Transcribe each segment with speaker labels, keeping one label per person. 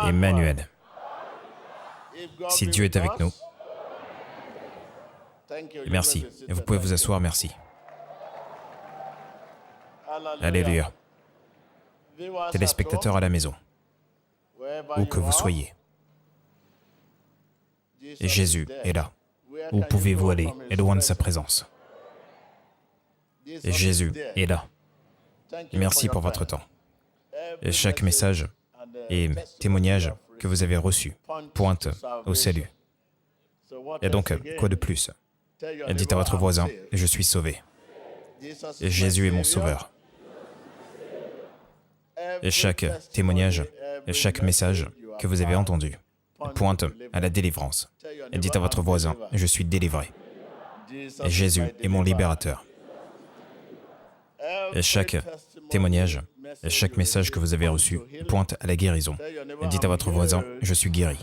Speaker 1: Emmanuel. Si Dieu est avec nous, merci. Et vous pouvez vous asseoir, merci. Alléluia. Téléspectateurs à la maison, où que vous soyez, Jésus est là. Où pouvez-vous aller et loin de sa présence? Jésus est là. Merci pour votre temps. Et chaque message et témoignage que vous avez reçu pointe au salut. Et donc, quoi de plus? Dites à votre voisin, je suis sauvé. Et Jésus est mon sauveur. Et chaque témoignage et chaque message que vous avez entendu pointe à la délivrance. Et dites à votre voisin, je suis délivré. Et Jésus est mon libérateur. Et chaque témoignage et chaque message que vous avez reçu pointe à la guérison. Et dites à votre voisin, je suis guéri.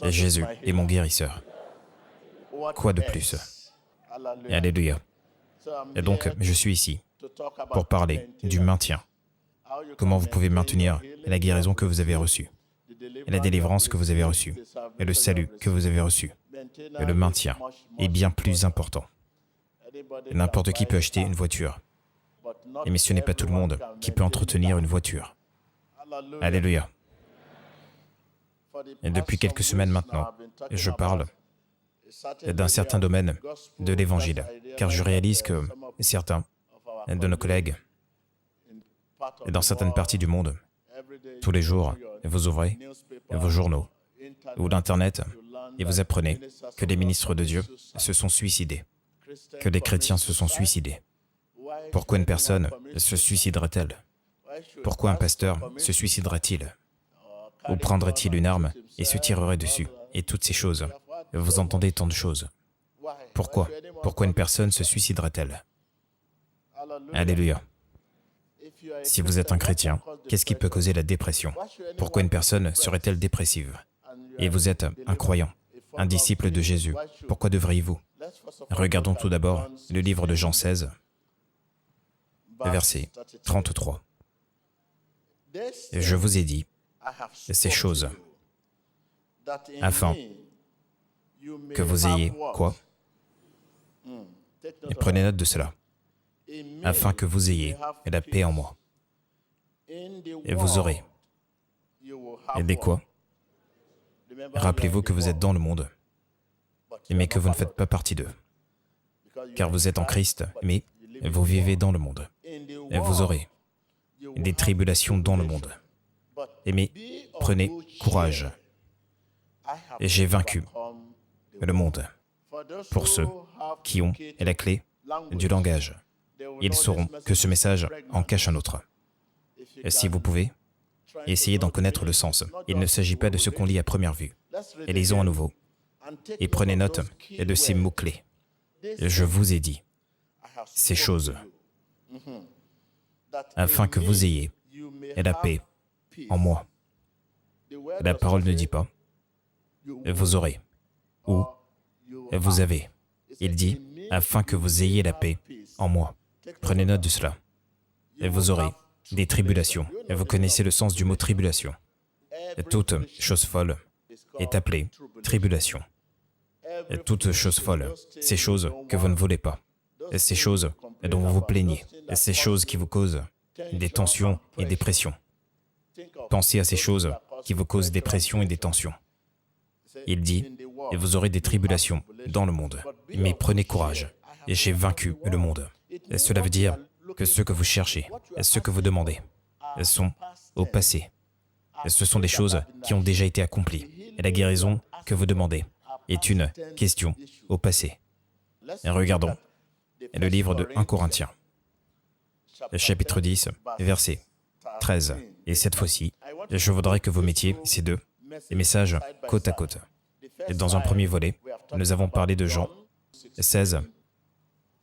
Speaker 1: Et Jésus est mon guérisseur. Quoi de plus? Et alléluia. Et donc, je suis ici pour parler du maintien. Comment vous pouvez maintenir la guérison que vous avez reçue, et la délivrance que vous avez reçue, et le salut que vous avez reçu. Et le maintien est bien plus important. N'importe qui peut acheter une voiture. Mais ce n'est pas tout le monde qui peut entretenir une voiture. Alléluia. Et depuis quelques semaines maintenant, je parle d'un certain domaine de l'Évangile, car je réalise que certains de nos collègues, dans certaines parties du monde, tous les jours, vous ouvrez vos journaux ou l'Internet et vous apprenez que les ministres de Dieu se sont suicidés, que les chrétiens se sont suicidés. Pourquoi une personne se suiciderait-elle? Pourquoi un pasteur se suiciderait-il? Ou prendrait-il une arme et se tirerait dessus? Et toutes ces choses. Vous entendez tant de choses. Pourquoi? Pourquoi une personne se suiciderait-elle? Alléluia. Si vous êtes un chrétien, qu'est-ce qui peut causer la dépression? Pourquoi une personne serait-elle dépressive? Et vous êtes un croyant, un disciple de Jésus. Pourquoi devriez-vous? Regardons tout d'abord le livre de Jean 16, verset 33. Je vous ai dit ces choses, afin que vous ayez quoi? Et prenez note de cela. Afin que vous ayez la paix en moi. Et vous aurez. Et des quoi? Rappelez-vous que vous êtes dans le monde, mais que vous ne faites pas partie d'eux. Car vous êtes en Christ, mais vous vivez dans le monde. Et vous aurez des tribulations dans le monde. Mais prenez courage. Et j'ai vaincu le monde. Pour ceux qui ont la clé du langage, ils sauront que ce message en cache un autre. Et si vous pouvez, essayez d'en connaître le sens. Il ne s'agit pas de ce qu'on lit à première vue. Et lisons à nouveau. Et prenez note de ces mots-clés. Je vous ai dit ces choses, afin que vous ayez la paix en moi. La parole ne dit pas vous aurez ou vous avez. Il dit afin que vous ayez la paix en moi. Prenez note de cela. Et vous aurez des tribulations. Et vous connaissez le sens du mot tribulation. Et toute chose folle est appelée tribulation. Et toute chose folle, ces choses que vous ne voulez pas, et ces choses dont vous vous plaignez, et ces choses qui vous causent des tensions et des pressions. Pensez à ces choses qui vous causent des pressions et des tensions. Il dit, et vous aurez des tribulations dans le monde. Mais prenez courage, et j'ai vaincu le monde. Et cela veut dire que ce que vous cherchez, et ce que vous demandez, sont au passé. Et ce sont des choses qui ont déjà été accomplies. Et la guérison que vous demandez est une question au passé. Et regardons le livre de 1 Corinthiens, chapitre 10, verset 13. Et cette fois-ci, je voudrais que vous mettiez ces deux messages côte à côte. Et dans un premier volet, nous avons parlé de Jean 16,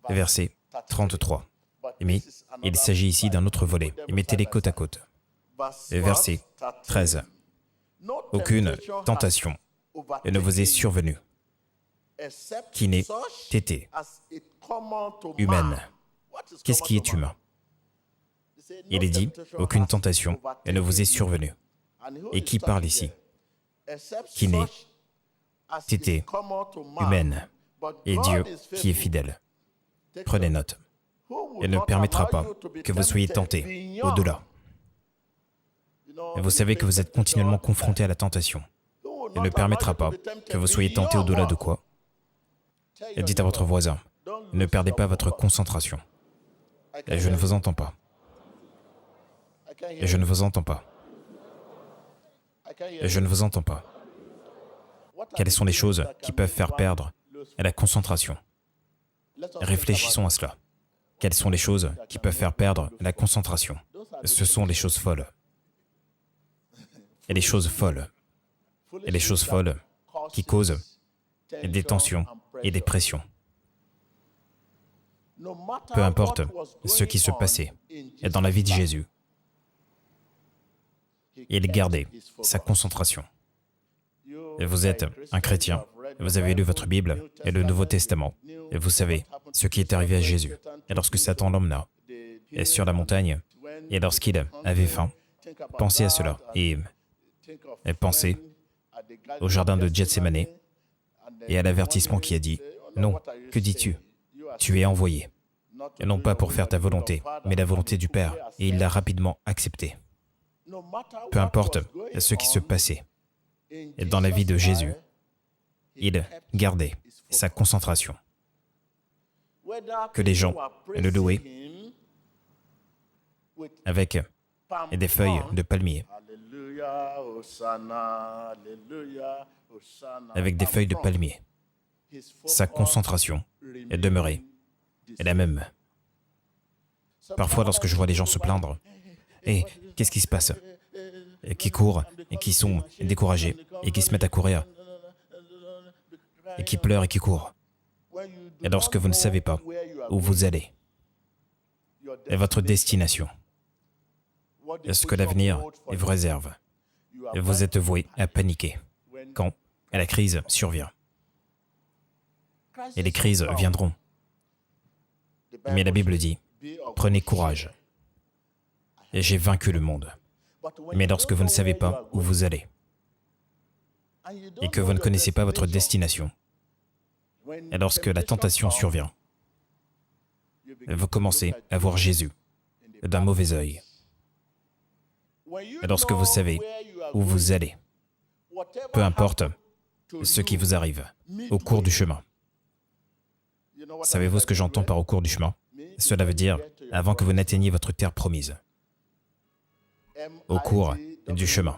Speaker 1: verset 33. Mais il s'agit ici d'un autre volet. Et mettez-les côte à côte. Verset 13. Aucune tentation ne vous est survenue qui n'ait été humaine. Qu'est-ce qui est humain? Il est dit, aucune tentation ne vous est survenue. Et qui parle ici? Qui n'est entité humaine et Dieu qui est fidèle. Prenez note. Il ne permettra pas que vous soyez tentés au-delà. Et vous savez que vous êtes continuellement confronté à la tentation. Il ne permettra pas que vous soyez tentés au-delà de quoi? Et dites à votre voisin, ne perdez pas votre concentration. Et je ne vous entends pas. Et je ne vous entends pas. Et je ne vous entends pas. Quelles sont les choses qui peuvent faire perdre la concentration? Réfléchissons à cela. Quelles sont les choses qui peuvent faire perdre la concentration? Ce sont les choses folles. Et les choses folles. Et les choses folles qui causent des tensions et des pressions. Peu importe ce qui se passait dans la vie de Jésus, il gardait sa concentration. Et vous êtes un chrétien, vous avez lu votre Bible et le Nouveau Testament, et vous savez ce qui est arrivé à Jésus. Et lorsque Satan l'emmena sur la montagne, et lorsqu'il avait faim, pensez à cela, et pensez au jardin de Gethsémane, et à l'avertissement qui a dit, « Non, que dis-tu? Tu es envoyé, et non pas pour faire ta volonté, mais la volonté du Père. » Et il l'a rapidement accepté. Peu importe ce qui se passait dans la vie de Jésus, il gardait sa concentration. Que les gens le louaient avec des feuilles de palmier, avec des feuilles de palmier, sa concentration est demeurée la même. Parfois, lorsque je vois des gens se plaindre, et qu'est-ce qui se passe? Et qui courent, et qui sont découragés, et qui se mettent à courir, et qui pleurent et qui courent. Et lorsque vous ne savez pas où vous allez, et votre destination, et ce que l'avenir vous réserve, et vous êtes voué à paniquer quand la crise survient. Et les crises viendront. Mais la Bible dit, prenez courage. Et j'ai vaincu le monde. Mais lorsque vous ne savez pas où vous allez, et que vous ne connaissez pas votre destination, et lorsque la tentation survient, vous commencez à voir Jésus d'un mauvais œil. Et lorsque vous savez où vous allez, peu importe ce qui vous arrive au cours du chemin. Savez-vous ce que j'entends par au cours du chemin? Cela veut dire avant que vous n'atteigniez votre terre promise. Au cours du chemin.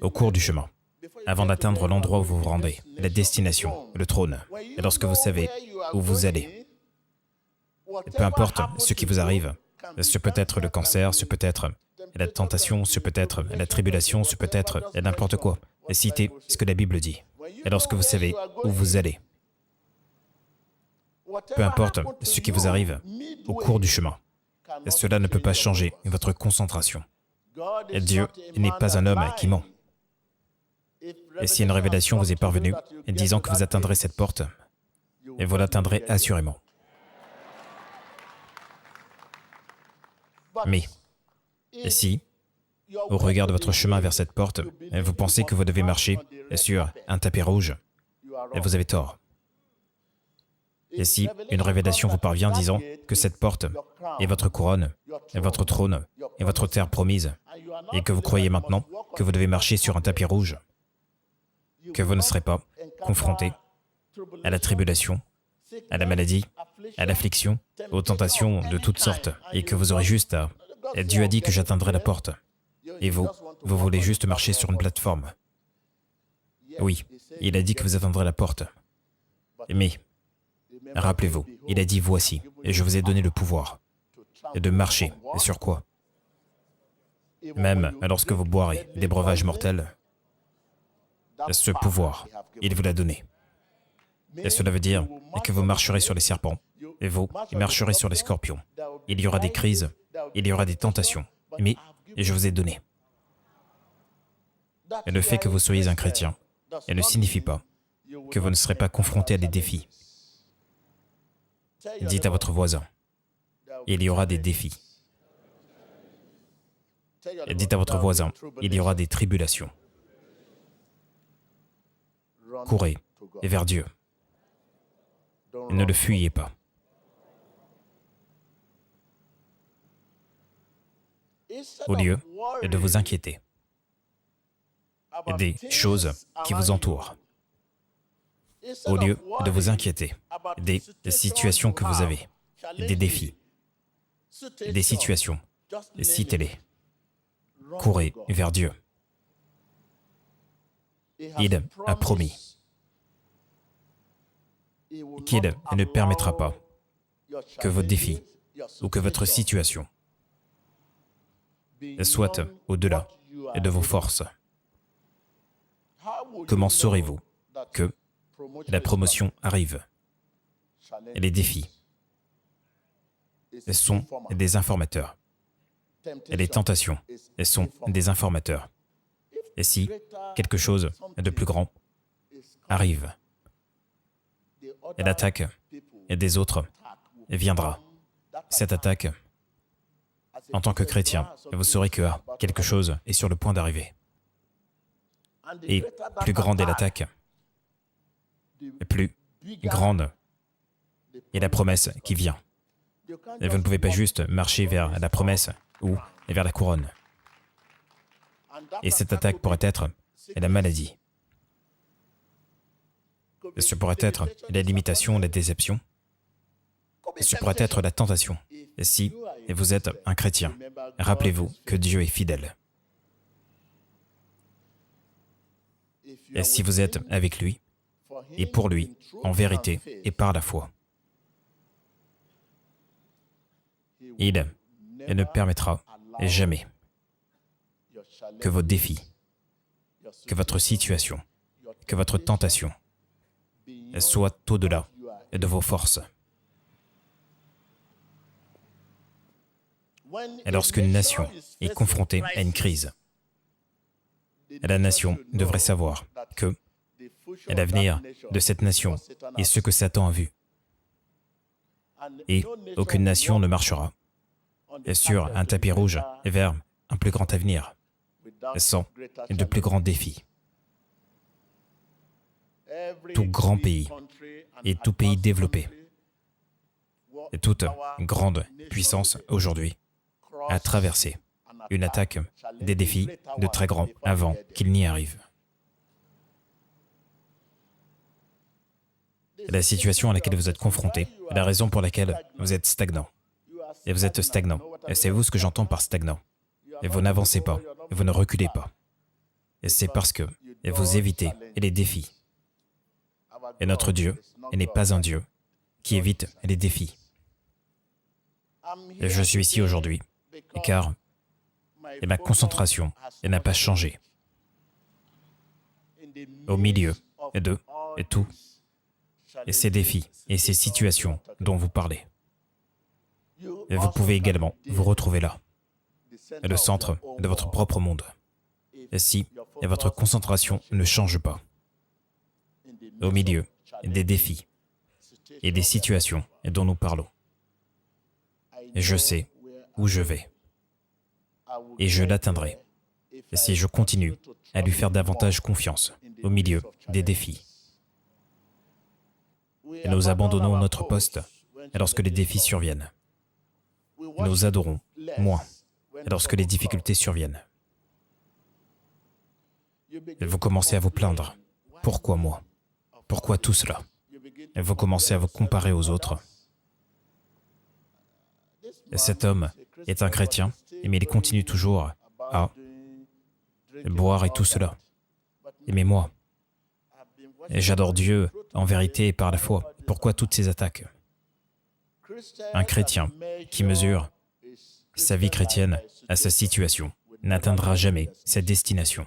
Speaker 1: Au cours du chemin. Avant d'atteindre l'endroit où vous vous rendez, la destination, le trône. Et lorsque vous savez où vous allez, peu importe ce qui vous arrive, ce peut être le cancer, ce peut être la tentation, ce peut être la tribulation, ce peut être n'importe quoi. Et citez ce que la Bible dit. Et lorsque vous savez où vous allez, peu importe ce qui vous arrive au cours du chemin, cela ne peut pas changer votre concentration. Et Dieu n'est pas un homme qui ment. Et si une révélation vous est parvenue disant que vous atteindrez cette porte, et vous l'atteindrez assurément. Mais si, au regard de votre chemin vers cette porte, vous pensez que vous devez marcher sur un tapis rouge, vous avez tort. Et si une révélation vous parvient disant que cette porte est votre couronne, est votre trône, est votre terre promise, et que vous croyez maintenant que vous devez marcher sur un tapis rouge, que vous ne serez pas confronté à la tribulation, à la maladie, à l'affliction, aux tentations de toutes sortes, et que vous aurez juste à... Dieu a dit que j'atteindrai la porte, et vous voulez juste marcher sur une plateforme. Oui, il a dit que vous atteindrez la porte. Mais, rappelez-vous, il a dit, voici, et je vous ai donné le pouvoir de marcher. Et sur quoi? Même lorsque vous boirez des breuvages mortels, ce pouvoir, il vous l'a donné. Et cela veut dire que vous marcherez sur les serpents, et vous marcherez sur les scorpions. Il y aura des crises, il y aura des tentations, mais je vous ai donné. Et le fait que vous soyez un chrétien, elle ne signifie pas que vous ne serez pas confronté à des défis. Dites à votre voisin, il y aura des défis. Et dites à votre voisin, il y aura des tribulations. Courez vers Dieu. Et ne le fuyez pas. Au lieu de vous inquiéter des choses qui vous entourent, au lieu de vous inquiéter des situations que vous avez, des défis, des situations, citez-les. Courez vers Dieu. Il a promis qu'il ne permettra pas que vos défis ou que votre situation soit au-delà de vos forces. Comment saurez-vous que la promotion arrive? Les défis sont des informateurs. Les tentations sont des informateurs. Et si quelque chose de plus grand arrive, l'attaque des autres viendra. Cette attaque, en tant que chrétien, vous saurez que quelque chose est sur le point d'arriver. Et plus grande est l'attaque, plus grande est la promesse qui vient. Et vous ne pouvez pas juste marcher vers la promesse ou vers la couronne. Et cette attaque pourrait être la maladie. Ce pourrait être la limitation, la déception. Ce pourrait être la tentation. Et si vous êtes un chrétien, rappelez-vous que Dieu est fidèle. Et si vous êtes avec lui, et pour lui, en vérité et par la foi, il ne permettra jamais que vos défis, que votre situation, que votre tentation soient au-delà de vos forces. Et lorsqu'une nation est confrontée à une crise, la nation devrait savoir que l'avenir de cette nation est ce que Satan a vu. Et aucune nation ne marchera sur un tapis rouge vers un plus grand avenir, sans de plus grands défis. Tout grand pays et tout pays développé et toute grande puissance aujourd'hui a traversé une attaque, des défis de très grands avant qu'il n'y arrive. La situation à laquelle vous êtes confronté, la raison pour laquelle vous êtes stagnant. Et vous êtes stagnant. Et c'est vous ce que j'entends par stagnant. Et vous n'avancez pas, et vous ne reculez pas. Et c'est parce que vous évitez les défis. Et notre Dieu n'est pas un Dieu qui évite les défis. Et je suis ici aujourd'hui, car ma concentration n'a pas changé. Au milieu de tous ces défis et ces situations dont vous parlez. Et vous pouvez également vous retrouver là, le centre de votre propre monde. Et si votre concentration ne change pas, au milieu des défis et des situations dont nous parlons, je sais où je vais et je l'atteindrai si je continue à lui faire davantage confiance au milieu des défis. Et nous abandonnons notre poste lorsque les défis surviennent. Nous adorons moins lorsque les difficultés surviennent. Et vous commencez à vous plaindre. Pourquoi moi? Pourquoi tout cela? Et vous commencez à vous comparer aux autres. Et cet homme est un chrétien, mais il continue toujours à boire et tout cela. Mais moi, j'adore Dieu en vérité et par la foi. Pourquoi toutes ces attaques? Un chrétien qui mesure sa vie chrétienne à sa situation n'atteindra jamais sa destination.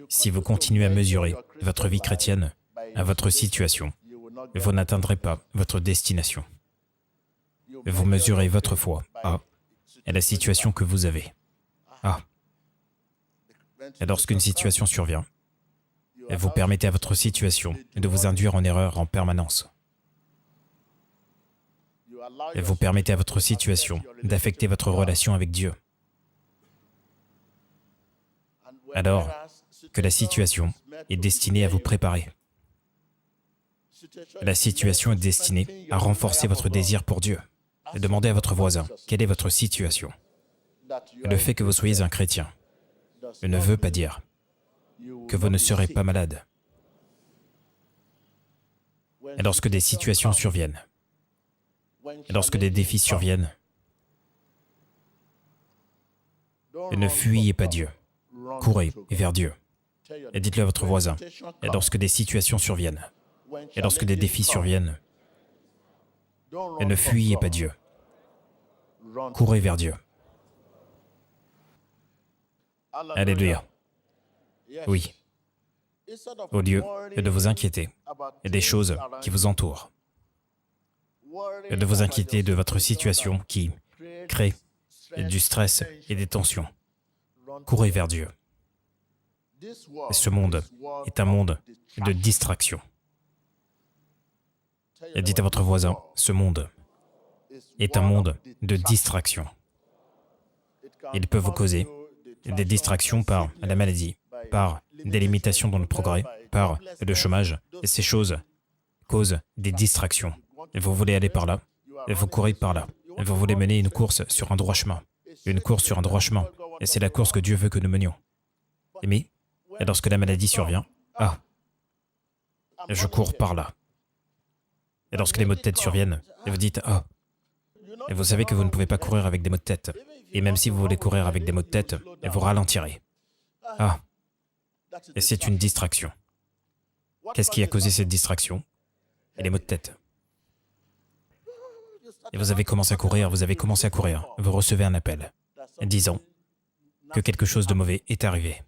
Speaker 1: Si vous continuez à mesurer votre vie chrétienne à votre situation, vous n'atteindrez pas votre destination. Vous mesurez votre foi à la situation que vous avez. Et lorsqu'une situation survient, vous permettez à votre situation de vous induire en erreur en permanence. Et vous permettez à votre situation d'affecter votre relation avec Dieu alors que la situation est destinée à vous préparer. La situation est destinée à renforcer votre désir pour Dieu. Demandez à votre voisin, quelle est votre situation? Le fait que vous soyez un chrétien ne veut pas dire que vous ne serez pas malade. Et lorsque des situations surviennent, et lorsque des défis surviennent, ne fuyez pas Dieu, courez vers Dieu. Et dites-le à votre voisin, et lorsque des situations surviennent, et lorsque des défis surviennent, et ne fuyez pas Dieu, courez vers Dieu. Alléluia. Oui. Au lieu de vous inquiéter des choses qui vous entourent, et de vous inquiéter de votre situation qui crée du stress et des tensions, courez vers Dieu. Et ce monde est un monde de distraction. Et dites à votre voisin, ce monde est un monde de distraction. Il peut vous causer des distractions par la maladie, par des limitations dans le progrès, par le chômage. Et ces choses causent des distractions. Et vous voulez aller par là, et vous courez par là. Et vous voulez mener une course sur un droit chemin. Une course sur un droit chemin. Et c'est la course que Dieu veut que nous menions. Mais, et lorsque la maladie survient, je cours par là. Et lorsque les maux de tête surviennent, et vous dites, et vous savez que vous ne pouvez pas courir avec des maux de tête. Et même si vous voulez courir avec des maux de tête, vous ralentirez. Et c'est une distraction. Qu'est-ce qui a causé cette distraction? Et les maux de tête. Et vous avez commencé à courir, vous recevez un appel, disant que quelque chose de mauvais est arrivé.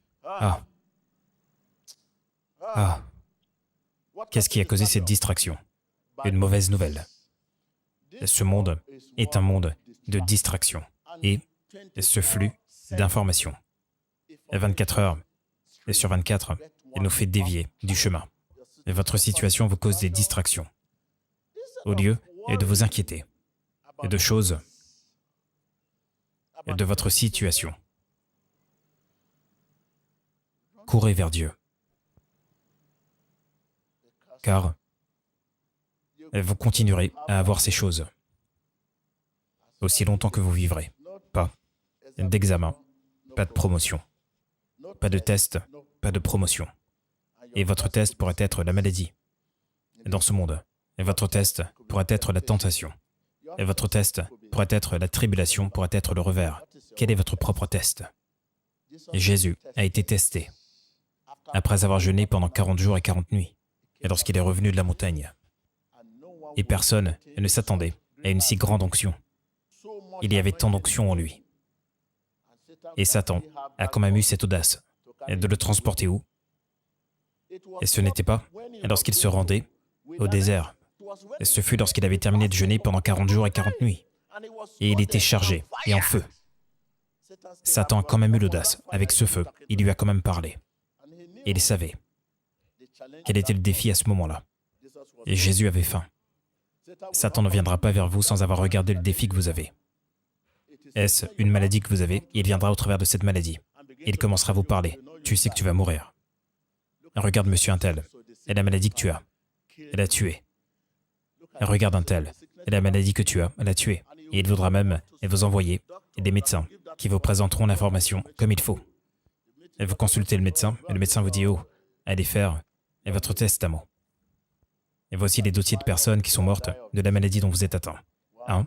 Speaker 1: Qu'est-ce qui a causé cette distraction? Une mauvaise nouvelle. Ce monde est un monde de distraction et ce flux d'informations. 24 heures et sur 24, il nous fait dévier du chemin. Et votre situation vous cause des distractions. Au lieu de vous inquiéter de choses et de votre situation, courez vers Dieu. Car vous continuerez à avoir ces choses aussi longtemps que vous vivrez. Pas d'examen, pas de promotion, pas de test, pas de promotion. Et votre test pourrait être la maladie dans ce monde. Et votre test pourrait être la tentation. Et votre test pourrait être la tribulation, pourrait être le revers. Quel est votre propre test? Jésus a été testé après avoir jeûné pendant 40 jours et 40 nuits. Et lorsqu'il est revenu de la montagne, et personne ne s'attendait à une si grande onction. Il y avait tant d'onction en lui. Et Satan a quand même eu cette audace de le transporter où? Et ce n'était pas lorsqu'il se rendait au désert. Et ce fut lorsqu'il avait terminé de jeûner pendant 40 jours et 40 nuits. Et il était chargé et en feu. Satan a quand même eu l'audace. Avec ce feu, il lui a quand même parlé. Et il savait quel était le défi à ce moment-là. Et Jésus avait faim. Satan ne viendra pas vers vous sans avoir regardé le défi que vous avez. Est-ce une maladie que vous avez? Il viendra au travers de cette maladie. Il commencera à vous parler. Tu sais que tu vas mourir. Regarde monsieur un tel. Et la maladie que tu as, elle a tué. Regarde un tel. Et la maladie que tu as, elle a tué. Et il voudra même vous envoyer des médecins qui vous présenteront l'information comme il faut. Et vous consultez le médecin, et le médecin vous dit, allez faire votre testament. Et voici les dossiers de personnes qui sont mortes de la maladie dont vous êtes atteint. 1,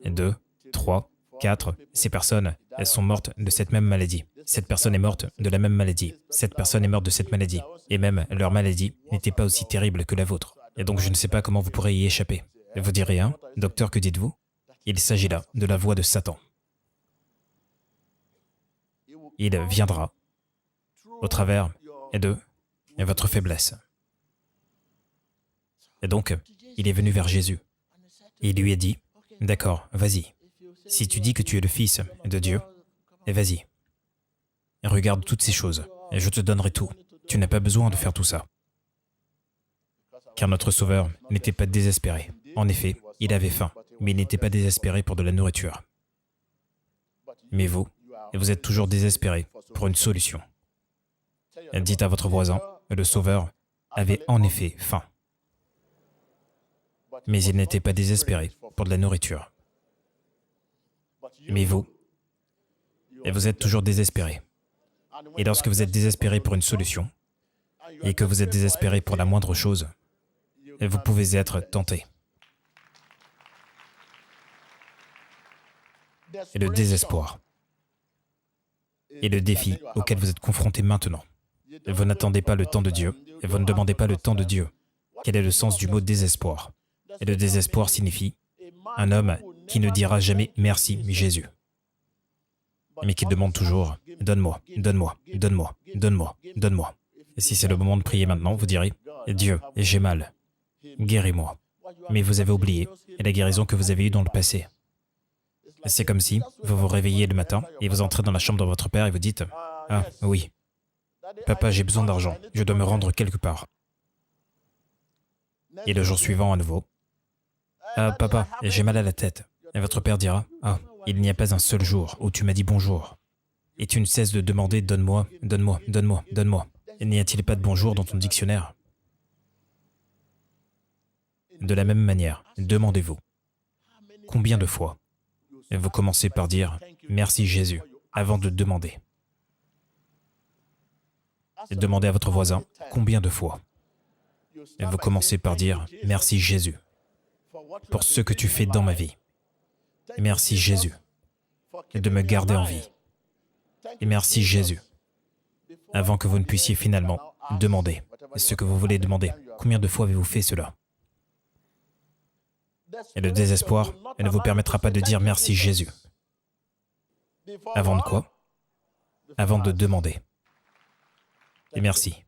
Speaker 1: 2, 3, 4. Ces personnes, elles sont mortes de cette même maladie. Cette personne est morte de la même maladie. Cette personne est morte de cette maladie. Et même leur maladie n'était pas aussi terrible que la vôtre. Et donc je ne sais pas comment vous pourrez y échapper. Et vous direz, docteur, que dites-vous? Il s'agit là de la voix de Satan. Il viendra au travers de votre faiblesse. Et donc, il est venu vers Jésus. Et il lui a dit, d'accord, vas-y. Si tu dis que tu es le Fils de Dieu, vas-y. Regarde toutes ces choses, et je te donnerai tout. Tu n'as pas besoin de faire tout ça. Car notre Sauveur n'était pas désespéré. En effet, il avait faim, mais il n'était pas désespéré pour de la nourriture. Mais vous êtes toujours désespéré pour une solution. Dites à votre voisin, le Sauveur avait en effet faim. Mais il n'était pas désespéré pour de la nourriture. Mais vous êtes toujours désespéré. Et lorsque vous êtes désespéré pour une solution, et que vous êtes désespéré pour la moindre chose, vous pouvez être tenté. Et le désespoir est le défi auquel vous êtes confronté maintenant. Vous n'attendez pas le temps de Dieu, et vous ne demandez pas le temps de Dieu. Quel est le sens du mot désespoir? Et le désespoir signifie un homme qui ne dira jamais « merci Jésus », mais qui demande toujours « donne-moi, donne-moi, donne-moi, donne-moi, donne-moi ». Et si c'est le moment de prier maintenant, vous direz « Dieu, j'ai mal, guéris-moi ». Mais vous avez oublié la guérison que vous avez eue dans le passé. C'est comme si vous vous réveillez le matin et vous entrez dans la chambre de votre père et vous dites « Ah oui, papa, j'ai besoin d'argent, je dois me rendre quelque part. » Et le jour suivant à nouveau, « Ah papa, j'ai mal à la tête. » Et votre père dira « Ah, il n'y a pas un seul jour où tu m'as dit bonjour. » Et tu ne cesses de demander « donne-moi, donne-moi, donne-moi, donne-moi. » Et n'y a-t-il pas de bonjour dans ton dictionnaire? De la même manière, demandez-vous, combien de fois vous commencez par dire « Merci Jésus » avant de demander? Et demandez à votre voisin combien de fois vous commencez par dire « Merci Jésus » pour ce que tu fais dans ma vie. Et merci Jésus de me garder en vie. Et merci Jésus avant que vous ne puissiez finalement demander ce que vous voulez demander. Combien de fois avez-vous fait cela? Et le désespoir ne vous permettra pas de dire merci Jésus. Avant de quoi? Avant de demander. Et merci.